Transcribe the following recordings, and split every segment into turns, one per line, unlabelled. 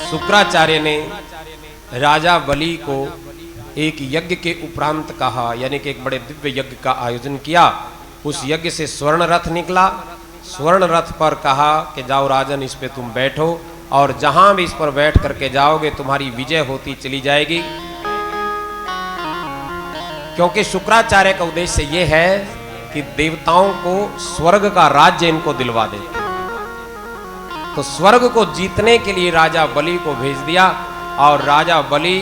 शुक्राचार्य ने राजा बलि को एक यज्ञ के उपरांत कहा, यानी कि एक बड़े दिव्य यज्ञ का आयोजन किया। उस यज्ञ से स्वर्ण रथ निकला। स्वर्ण रथ पर कहा कि जाओ राजन, इस पे तुम बैठो और जहां भी इस पर बैठ करके जाओगे तुम्हारी विजय होती चली जाएगी। क्योंकि शुक्राचार्य का उद्देश्य यह है कि देवताओं को स्वर्ग का राज्य इनको दिलवा दे। तो स्वर्ग को जीतने के लिए राजा बलि को भेज दिया और राजा बलि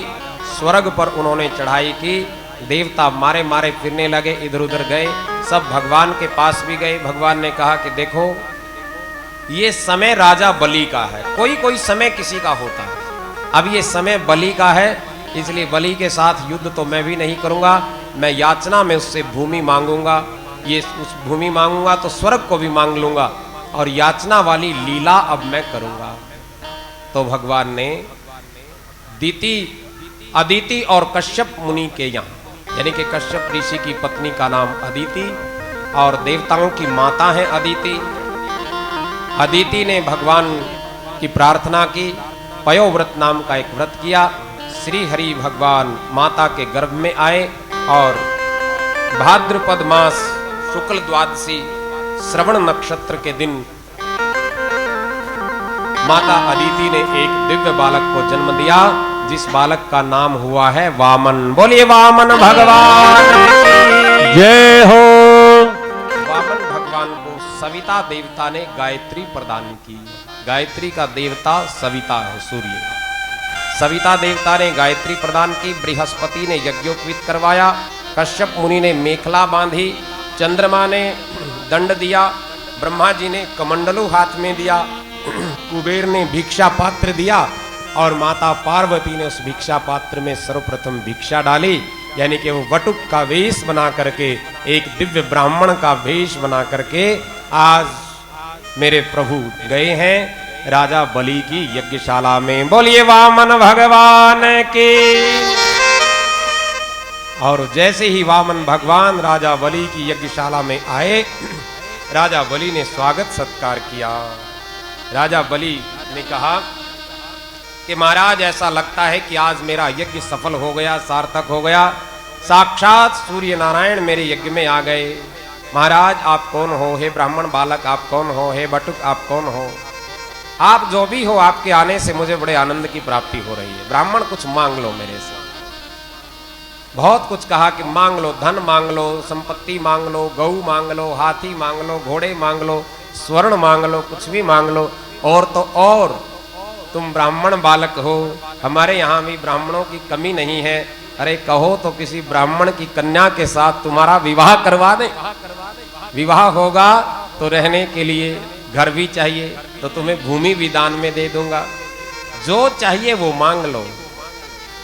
स्वर्ग पर उन्होंने चढ़ाई की। देवता मारे मारे फिरने लगे, इधर उधर गए, सब भगवान के पास भी गए। भगवान ने कहा कि देखो ये समय राजा बलि का है, कोई कोई समय किसी का होता है, अब ये समय बलि का है, इसलिए बलि के साथ युद्ध तो मैं भी नहीं करूंगा। मैं याचना में उससे भूमि मांगूंगा, ये उस भूमि मांगूंगा तो स्वर्ग को भी मांग लूंगा और याचना वाली लीला अब मैं करूंगा। तो भगवान ने अदिति और कश्यप मुनि के यहाँ, यानी कि कश्यप ऋषि की पत्नी का नाम अदिति और देवताओं की माता है अदिति। अदिति ने भगवान की प्रार्थना की, पयोव्रत नाम का एक व्रत किया। श्री हरि भगवान माता के गर्भ में आए और भाद्रपद मास शुक्ल द्वादशी श्रवण नक्षत्र के दिन माता अदिति ने एक दिव्य बालक को जन्म दिया, जिस बालक का नाम हुआ है वामन। बोलिए वामन भगवान
जय हो।
वामन भगवान को सविता देवता ने गायत्री प्रदान की। गायत्री का देवता सविता है, सूर्य। सविता देवता ने गायत्री प्रदान की। बृहस्पति ने यज्ञोपवीत करवाया। कश्यप मुनि ने मेखला बांधी। चंद्रमा ने दंड दिया। ब्रह्मा जी ने कमंडलू हाथ में दिया। कुबेर ने भिक्षा पात्र दिया और माता पार्वती ने उस भिक्षा पात्र में सर्वप्रथम भिक्षा डाली, यानी कि वो वटुक का वेश बना करके, एक दिव्य ब्राह्मण का वेश बना करके आज मेरे प्रभु गए हैं राजा बलि की यज्ञशाला में। बोलिए वामन भगवान की। और जैसे ही वामन भगवान राजा बलि की यज्ञशाला में आए, राजा बलि ने स्वागत सत्कार किया। राजा बलि ने कहा कि महाराज ऐसा लगता है कि आज मेरा यज्ञ सफल हो गया, सार्थक हो गया। साक्षात सूर्य नारायण मेरे यज्ञ में आ गए। महाराज आप कौन हो? हे ब्राह्मण बालक आप कौन हो? हे बटुक आप कौन हो? आप जो भी हो, आपके आने से मुझे बड़े आनंद की प्राप्ति हो रही है। ब्राह्मण कुछ मांग लो मेरे से। बहुत कुछ कहा कि मांग लो, धन मांग लो, संपत्ति मांग लो, गऊ मांग लो, हाथी मांग लो, घोड़े मांग लो, स्वर्ण मांग लो, कुछ भी मांग लो। और तो और तुम ब्राह्मण बालक हो, हमारे यहाँ भी ब्राह्मणों की कमी नहीं है। अरे कहो तो किसी ब्राह्मण की कन्या के साथ तुम्हारा विवाह करवा दे। विवाह होगा तो रहने के लिए घर भी चाहिए, तो तुम्हें भूमि भी दान में दे दूंगा। जो चाहिए वो मांग लो।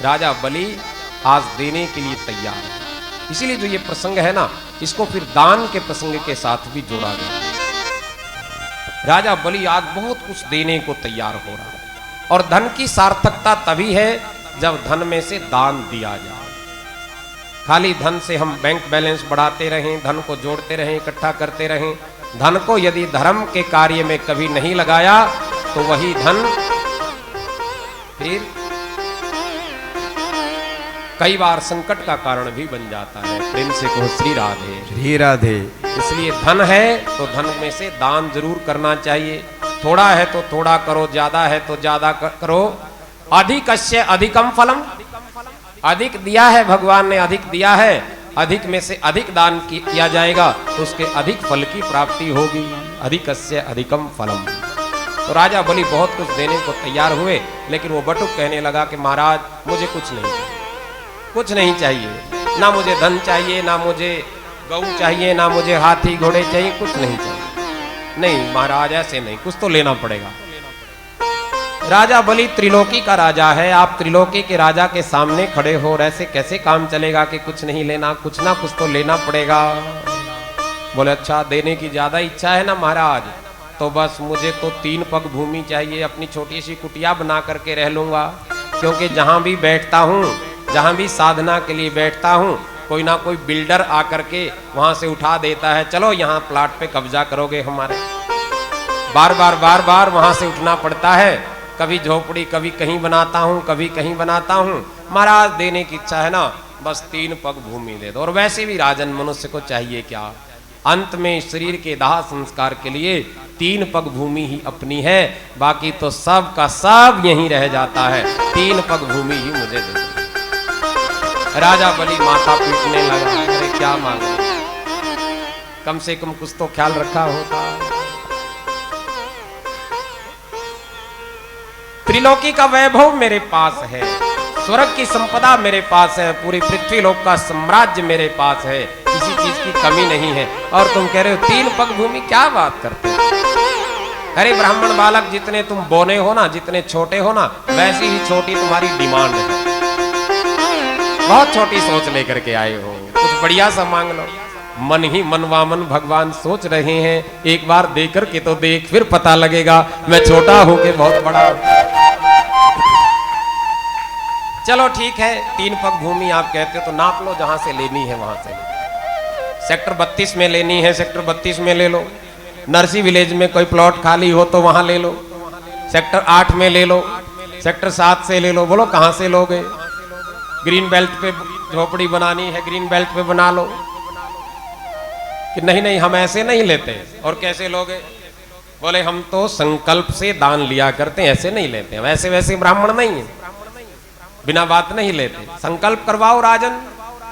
राजा बलि आज देने के लिए तैयार है। इसीलिए जो ये प्रसंग है ना, इसको फिर दान के प्रसंग के साथ भी जोड़ा गया। राजा बलि आज बहुत कुछ देने को तैयार हो रहा है। और धन की सार्थकता तभी है जब धन में से दान दिया जाए। खाली धन से हम बैंक बैलेंस बढ़ाते रहें, धन को जोड़ते रहें, इकट्ठा करते रहें, धन को यदि धर्म के कार्य में कभी नहीं लगाया तो वही धन फिर कई बार संकट का कारण भी बन जाता है। प्रेम से कहो श्री राधे।
श्री राधे।
इसलिए धन है तो धन में से दान जरूर करना चाहिए। थोड़ा है तो थोड़ा करो, ज्यादा है तो ज्यादा करो। अधिकस्य अधिकम फलम। अधिक दिया है भगवान ने, अधिक दिया है, अधिक में से अधिक दान किया जाएगा तो उसके अधिक फल की प्राप्ति होगी। अधिकस्य अधिकम फलम। तो राजा बलि बहुत कुछ देने को तैयार हुए, लेकिन वो बटुक कहने लगा कि महाराज मुझे कुछ नहीं चाहिए, कुछ नहीं चाहिए। ना मुझे धन चाहिए, ना मुझे गऊ चाहिए, ना मुझे हाथी घोड़े चाहिए, कुछ नहीं चाहिए। नहीं महाराज ऐसे नहीं, कुछ तो लेना पड़ेगा। राजा बलि त्रिलोकी का राजा है। आप त्रिलोकी के राजा के सामने खड़े हो और ऐसे कैसे काम चलेगा कि कुछ नहीं लेना, कुछ ना कुछ तो लेना पड़ेगा। बोले अच्छा देने की ज्यादा इच्छा है ना महाराज, तो बस मुझे तो 3 पग भूमि चाहिए, अपनी छोटी सी कुटिया बना करके रह लूंगा। क्योंकि जहां भी बैठता हूं, जहां भी साधना के लिए बैठता हूं, कोई ना कोई बिल्डर आकर के वहां से उठा देता है, चलो यहाँ प्लाट पे कब्जा करोगे हमारे। बार बार वहां से उठना पड़ता है। कभी झोपड़ी कभी कहीं बनाता हूँ, कभी कहीं बनाता हूँ। महाराज देने की इच्छा है ना, बस 3 पग भूमि दे दो। और वैसे भी राजन मनुष्य को चाहिए क्या, अंत में शरीर के दाह संस्कार के लिए 3 पग भूमि ही अपनी है, बाकी तो सब का सब यहीं रह जाता है। 3 पग भूमि ही मुझे दे दो। राजा बलि माथा पीटने लगा, अरे क्या मांगे, कम से कम कुछ तो ख्याल रखा होता। त्रिलोकी का वैभव मेरे पास है, स्वर्ग की संपदा मेरे पास है, पूरी पृथ्वी लोक का साम्राज्य मेरे पास है, किसी चीज की कमी नहीं है, और तुम कह रहे हो 3 पग भूमि, क्या बात करते हो? अरे ब्राह्मण बालक, जितने तुम बोने हो ना, जितने छोटे हो ना, वैसी ही छोटी तुम्हारी डिमांड है। बहुत छोटी सोच लेकर के आए हो, कुछ बढ़िया सा मांग लो। मन ही मन वामन भगवान सोच रहे हैं, एक बार देकर के तो देख, फिर पता लगेगा मैं छोटा हूं कि बहुत बड़ा। चलो ठीक है, 3 पग भूमि आप कहते हो तो नाप लो, जहां से लेनी है वहां से। सेक्टर 32 में लेनी है, सेक्टर 32 में ले लो। नरसी विलेज में कोई प्लॉट खाली हो तो वहां ले लो। सेक्टर 8 में ले लो, सेक्टर 7 से ले लो। बोलो कहां से लोगे? ग्रीन बेल्ट पे झोपड़ी बनानी है, ग्रीन बेल्ट पे बना लो। कि नहीं नहीं, हम ऐसे नहीं लेते। और कैसे लोगे? बोले हम तो संकल्प से दान लिया करते हैं, ऐसे नहीं लेते, हम ऐसे वैसे ब्राह्मण नहीं है, बिना बात नहीं लेते। संकल्प करवाओ राजन,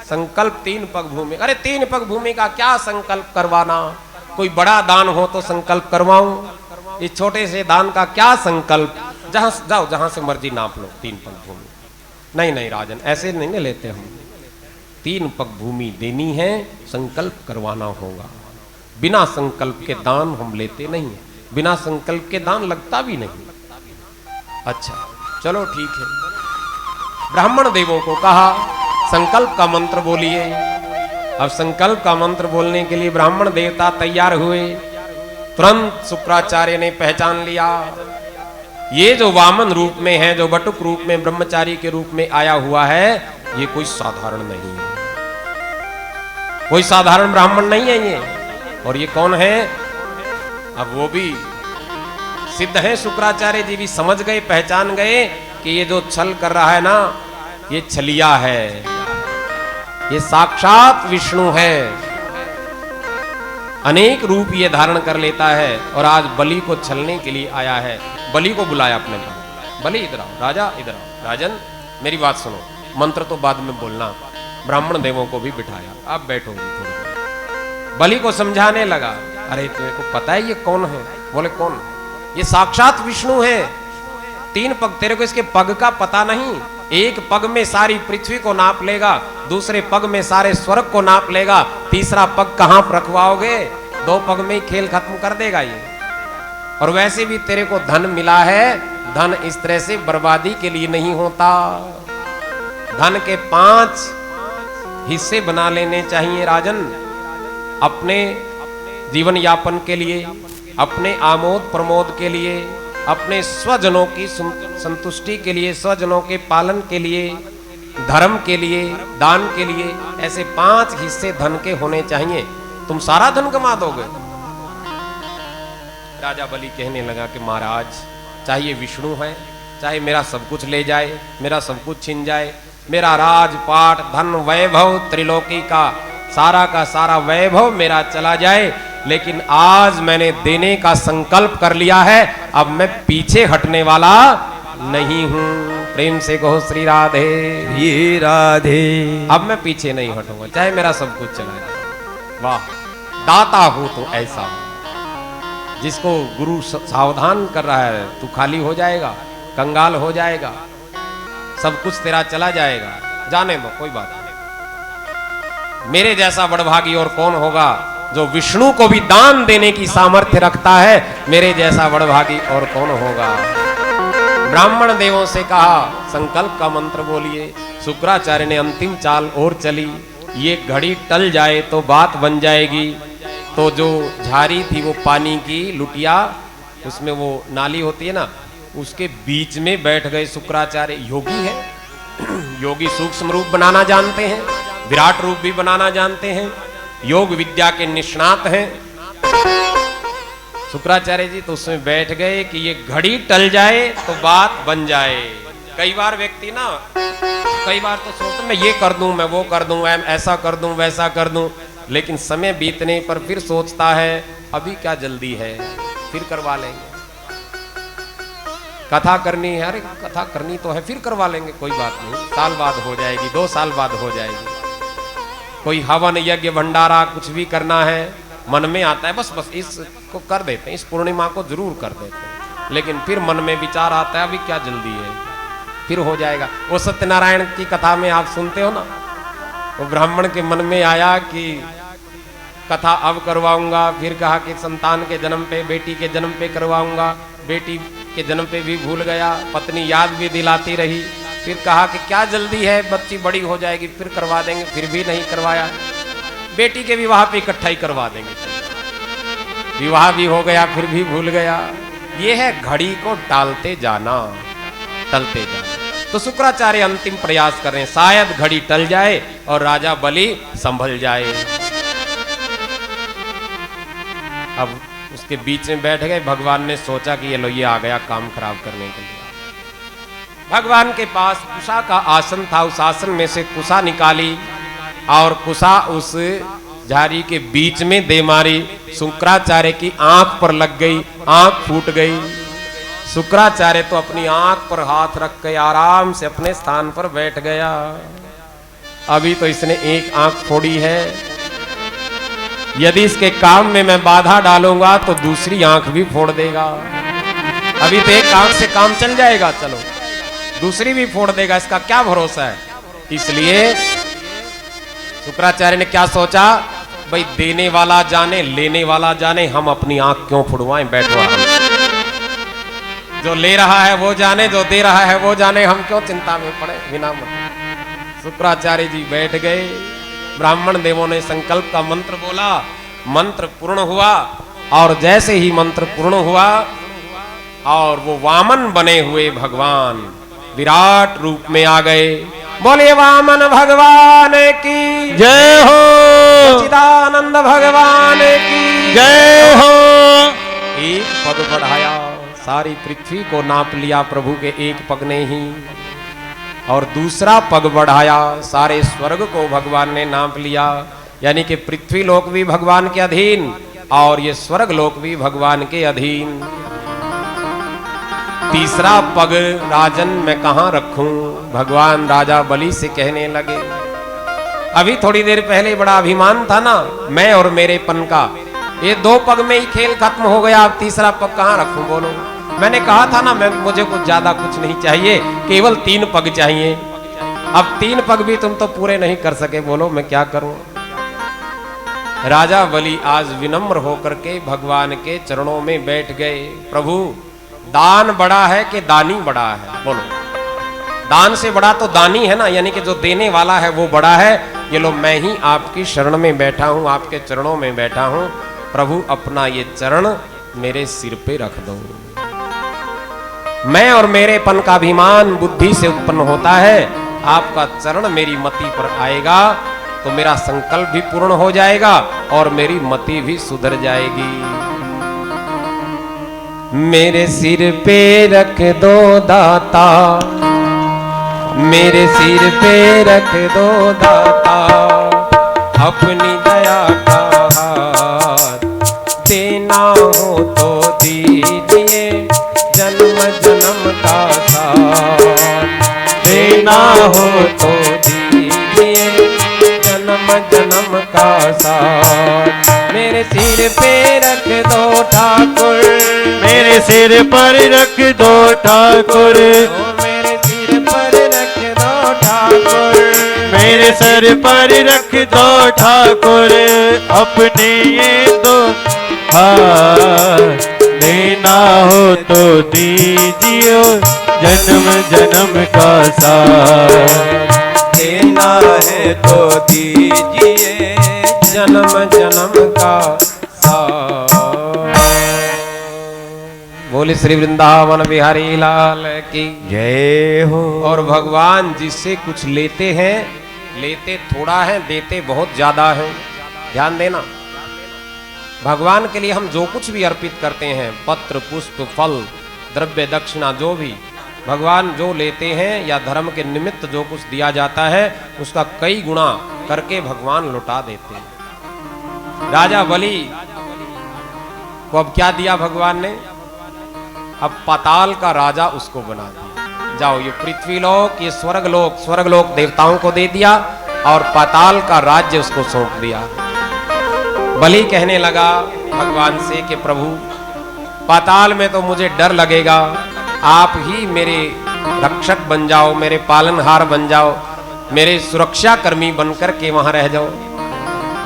संकल्प 3 पग भूमि। अरे 3 पग भूमि का क्या संकल्प करवाना, कोई बड़ा दान हो तो संकल्प करवाऊं, इस छोटे से दान का क्या संकल्प? जहां जाओ, जहां से मर्जी नाप लो 3 पग भूमि। नहीं नहीं राजन, ऐसे नहीं लेते हम, 3 पग भूमि देनी है, संकल्प करवाना होगा। बिना संकल्प के दान हम लेते नहीं, बिना संकल्प के दान लगता भी नहीं। अच्छा चलो ठीक है, ब्राह्मण देवों को कहा संकल्प का मंत्र बोलिए। अब संकल्प का मंत्र बोलने के लिए ब्राह्मण देवता तैयार हुए। तुरंत शुक्राचार्य ने पहचान लिया, ये जो वामन रूप में है, जो बटुक रूप में ब्रह्मचारी के रूप में आया हुआ है, ये कोई साधारण नहीं है, कोई साधारण ब्राह्मण नहीं है ये। और ये कौन है? अब वो भी सिद्ध है, शुक्राचार्य जी भी समझ गए, पहचान गए कि ये जो छल कर रहा है ना, ये छलिया है, ये साक्षात विष्णु है। अनेक रूप ये धारण कर लेता है, और आज बलि को छलने के लिए आया है। बलि को बुलाया अपने पास, बलि इधर आओ, राजा इधर आओ। राजन मेरी बात सुनो, मंत्र तो बाद में बोलना। ब्राह्मण देवों को भी बिठाया, आप बैठो थोड़ी। बलि को समझाने लगा, अरे तुम्हें को पता है ये कौन है? बोले कौन? ये साक्षात विष्णु है। 3 पग, तेरे को इसके पग का पता नहीं? एक पग में सारी पृथ्वी को नाप लेगा, दूसरे पग में सारे स्वर्ग को नाप लेगा, तीसरा पग कहां रखवाओगे? 2 पग में ही खेल खत्म कर देगा ये। और वैसे भी तेरे को धन मिला है, धन इस तरह से बर्बादी के लिए नहीं होता। धन के 5 हिस्से बना लेने चाहिए राजन, अपने जीवन यापन के लिए, अपने आमोद प्रमोद के लिए, अपने स्वजनों की संतुष्टि के लिए, स्वजनों के पालन के लिए, धर्म के लिए, दान के लिए। ऐसे 5 हिस्से धन के होने चाहिए। तुम सारा धन कमा दोगे। राजा बलि कहने लगा कि महाराज, चाहे विष्णु है, चाहे मेरा सब कुछ ले जाए, मेरा सब कुछ छीन जाए, मेरा राजपाट धन वैभव त्रिलोकी का सारा वैभव मेरा चला जाए, लेकिन आज मैंने देने का संकल्प कर लिया है, अब मैं पीछे हटने वाला नहीं हूं। प्रेम से कहो श्री राधे,
ये राधे।
अब मैं पीछे नहीं हटूंगा, चाहे मेरा सब कुछ चला जाए। वाह, दाता हो तो ऐसा हो। जिसको गुरु सावधान कर रहा है, तू खाली हो जाएगा, कंगाल हो जाएगा, सब कुछ तेरा चला जाएगा, जाने दो, कोई बात नहीं। मेरे जैसा बड़भागी और कौन होगा जो विष्णु को भी दान देने की सामर्थ्य रखता है? मेरे जैसा बड़भागी और कौन होगा? ब्राह्मण देवों से कहा संकल्प का मंत्र बोलिए। शुक्राचार्य ने अंतिम चाल और चली, ये घड़ी टल जाए तो बात बन जाएगी। तो जो झारी थी वो पानी की लुटिया, उसमें वो नाली होती है ना, उसके बीच में बैठ गए शुक्राचार्य। योगी है, योगी सूक्ष्म रूप बनाना जानते हैं, विराट रूप भी बनाना जानते हैं, योग विद्या के निष्णात हैं। शुक्राचार्य जी तो उसमें बैठ गए कि ये घड़ी टल जाए तो बात बन जाए। कई बार व्यक्ति ना, कई बार तो सोचता मैं ये कर दूं, मैं वो कर दूं, मैं ऐसा कर दूं, वैसा कर दूं, लेकिन समय बीतने पर फिर सोचता है अभी क्या जल्दी है, फिर करवा लेंगे। कथा करनी है, अरे कथा करनी तो है, फिर करवा लेंगे, कोई बात नहीं, साल बाद हो जाएगी, 2 साल बाद हो जाएगी। कोई हवन यज्ञ भंडारा कुछ भी करना है, मन में आता है बस इसको कर देते हैं, इस पूर्णिमा को जरूर कर देते हैं, लेकिन फिर मन में विचार आता है अभी क्या जल्दी है, फिर हो जाएगा। वो सत्यनारायण की कथा में आप सुनते हो ना, वो ब्राह्मण के मन में आया कि कथा अब करवाऊंगा, फिर कहा कि संतान के जन्म पे, बेटी के जन्म पे करवाऊंगा, बेटी के जन्म पे भी भूल गया, पत्नी याद भी दिलाती रही, फिर कहा कि क्या जल्दी है, बच्ची बड़ी हो जाएगी फिर करवा देंगे, फिर भी नहीं करवाया। बेटी के विवाह पे इकट्ठा ही करवा देंगे, विवाह भी हो गया फिर भी भूल गया। ये है घड़ी को टालते जाना, टलते जाना। तो शुक्राचार्य अंतिम प्रयास कर रहे हैं, शायद घड़ी टल जाए और राजा बलि संभल जाए। अब उसके बीच में बैठ गए, भगवान ने सोचा कि ये लो ये आ गया काम खराब करने के लिए। भगवान के पास कुशा का आसन था, उस आसन में से कुशा निकाली और कुशा उस झाड़ी के बीच में दे मारी, शुक्राचार्य की आंख पर लग गई, आंख फूट गई। शुक्राचार्य तो अपनी आंख पर हाथ रख के आराम से अपने स्थान पर बैठ गया। अभी तो इसने एक आंख फोड़ी है, यदि इसके काम में मैं बाधा डालूंगा तो दूसरी आंख भी फोड़ देगा। अभी तो एक आंख से काम चल जाएगा, चलो दूसरी भी फोड़ देगा, इसका क्या भरोसा है। इसलिए शुक्राचार्य ने क्या सोचा, भाई देने वाला जाने लेने वाला जाने, हम अपनी आंख क्यों फुड़वाएं, बैठो हम। जो ले रहा है वो जाने, जो दे रहा है वो जाने, हम क्यों चिंता में पड़े बिना मतलब। शुक्राचार्य जी बैठ गए, ब्राह्मण देवों ने संकल्प का मंत्र बोला, मंत्र पूर्ण हुआ और जैसे ही मंत्र पूर्ण हुआ और वो वामन बने हुए भगवान विराट रूप में आ गए। बोले वामन भगवान की
जय हो,
सच्चिदानंद भगवान की
जय हो।
एक पग बढ़ाया, सारी पृथ्वी को नाप लिया प्रभु के एक पग ने ही, और दूसरा पग बढ़ाया, सारे स्वर्ग को भगवान ने नाप लिया, यानी कि पृथ्वी लोक भी भगवान के अधीन और ये स्वर्ग लोक भी भगवान के अधीन। तीसरा पग राजन मैं कहां रखूं, भगवान राजा बलि से कहने लगे। अभी थोड़ी देर पहले बड़ा अभिमान था ना मैं और मेरे पन का, ये 2 पग में ही खेल खत्म हो गया, अब तीसरा पग कहां रखूं बोलो। मैंने कहा था ना मुझे कुछ ज्यादा कुछ नहीं चाहिए, केवल 3 पग चाहिए। अब 3 पग भी तुम तो पूरे नहीं कर सके, बोलो मैं क्या करूं। राजा बलि आज विनम्र होकर के भगवान के चरणों में बैठ गए। प्रभु दान बड़ा है कि दानी बड़ा है, बोलो। दान से बड़ा तो दानी है ना, यानी कि जो देने वाला है वो बड़ा है। ये लो मैं ही आपकी शरण में बैठा हूं, आपके चरणों में बैठा हूं। प्रभु अपना ये चरण मेरे सिर पे रख दो। मैं और मेरेपन का अभिमान बुद्धि से उत्पन्न होता है, आपका चरण मेरी मति पर आएगा तो मेरा संकल्प भी पूर्ण हो जाएगा और मेरी मति भी सुधर जाएगी। मेरे सिर पे रख दो दाता, मेरे सिर पे रख दो दाता, अपनी दया का हाथ देना हो तो दीजिए, जन्म जन्म का साथ देना हो तो दीजिए, जन्म जन्म का साथ। मेरे सिर पे रख दो ठाकुर,
मेरे सिर पर रख दो ठाकुर,
मेरे सिर पर रख दो ठाकुर,
मेरे सर पर रख दो ठाकुर, अपने ये दो हाथ देना हो तो दीजिए, जन्म जन्म का साथ
देना है तो दीजिए, जन्म जन्म का साथ। बोले श्री वृंदावन बिहारी लाल की
जय हो।
और भगवान जिससे कुछ लेते हैं, लेते थोड़ा है देते बहुत ज्यादा है, ध्यान देना। भगवान के लिए हम जो कुछ भी अर्पित करते हैं, पत्र पुष्प फल द्रव्य दक्षिणा जो भी भगवान जो लेते हैं या धर्म के निमित्त जो कुछ दिया जाता है उसका कई गुना करके भगवान लौटा देते हैं। राजा बलि को अब क्या दिया भगवान ने? अब पाताल का राजा उसको बना दिया। जाओ, ये पृथ्वीलोक, ये स्वर्गलोक देवताओं को दे दिया और पाताल का राज्य उसको सौंप दिया। बलि कहने लगा भगवान से कि प्रभु, पाताल में तो मुझे डर लगेगा, आप ही मेरे रक्षक बन जाओ, मेरे पालनहार बन जाओ, मेरे सुरक्षा कर्मी बनकर के वहां रह जाओ।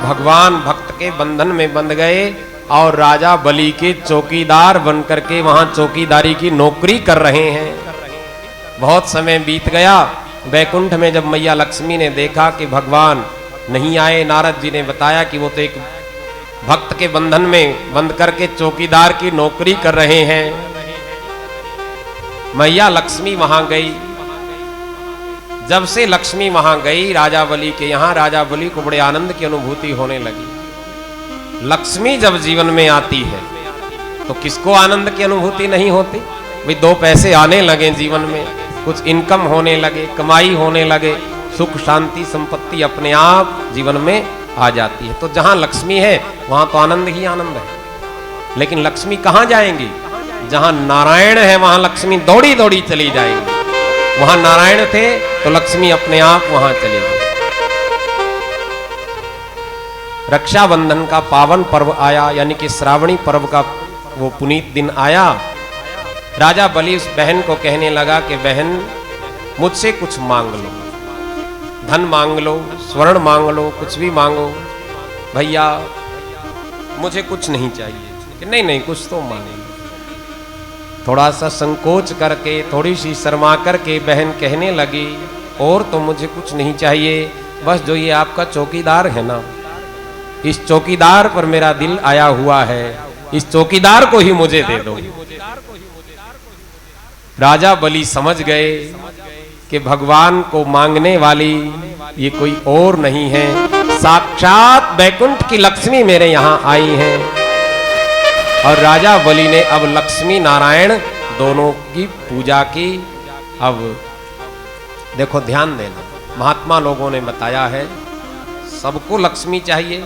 भगवान भक्त के बंधन में बंध गए और राजा बलि के चौकीदार बनकर के वहां चौकीदारी की नौकरी कर रहे हैं। बहुत समय बीत गया। वैकुंठ में जब मैया लक्ष्मी ने देखा कि भगवान नहीं आए, नारद जी ने बताया कि वो तो एक भक्त के बंधन में बंद करके चौकीदार की नौकरी कर रहे हैं। मैया लक्ष्मी वहां गई। जब से लक्ष्मी वहां गई राजा बलि के यहां, राजा बलि को बड़े आनंद की अनुभूति होने लगी। लक्ष्मी जब जीवन में आती है तो किसको आनंद की अनुभूति नहीं होती? भाई, दो पैसे आने लगे जीवन में, कुछ इनकम होने लगे, कमाई होने लगे, सुख शांति संपत्ति अपने आप जीवन में आ जाती है। तो जहां लक्ष्मी है वहां तो आनंद ही आनंद है। लेकिन लक्ष्मी कहां जाएंगी? जहां नारायण है वहां लक्ष्मी दौड़ी दौड़ी चली जाएंगी। वहां नारायण थे तो लक्ष्मी अपने आप वहां चली गई। रक्षाबंधन का पावन पर्व आया, यानी कि श्रावणी पर्व का वो पुनीत दिन आया। राजा बलि उस बहन को कहने लगा कि बहन, मुझसे कुछ मांग लो, धन मांग लो, स्वर्ण मांग लो, कुछ भी मांगो, भैया मुझे कुछ नहीं चाहिए। कि नहीं, कुछ तो मांगे। थोड़ा सा संकोच करके, थोड़ी सी शर्मा करके बहन कहने लगी, और तो मुझे कुछ नहीं चाहिए, बस जो ये आपका चौकीदार है ना, इस चौकीदार पर मेरा दिल आया हुआ है, इस चौकीदार को ही मुझे दे दो। राजा बलि समझ गए कि भगवान को मांगने वाली ये कोई और नहीं है, साक्षात वैकुंठ की लक्ष्मी मेरे यहां आई हैं। और राजा बलि ने अब लक्ष्मी नारायण दोनों की पूजा की। अब देखो, ध्यान देना, महात्मा लोगों ने बताया है सबको लक्ष्मी चाहिए,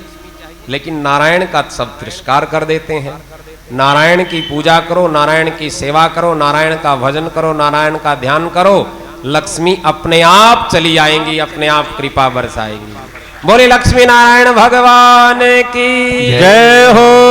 लेकिन नारायण का सब तिरस्कार कर देते हैं। नारायण की पूजा करो, नारायण की सेवा करो, नारायण का भजन करो, नारायण का ध्यान करो, लक्ष्मी अपने आप चली आएंगी, अपने आप कृपा बरसाएंगी। बोले लक्ष्मी नारायण भगवान की
जय हो।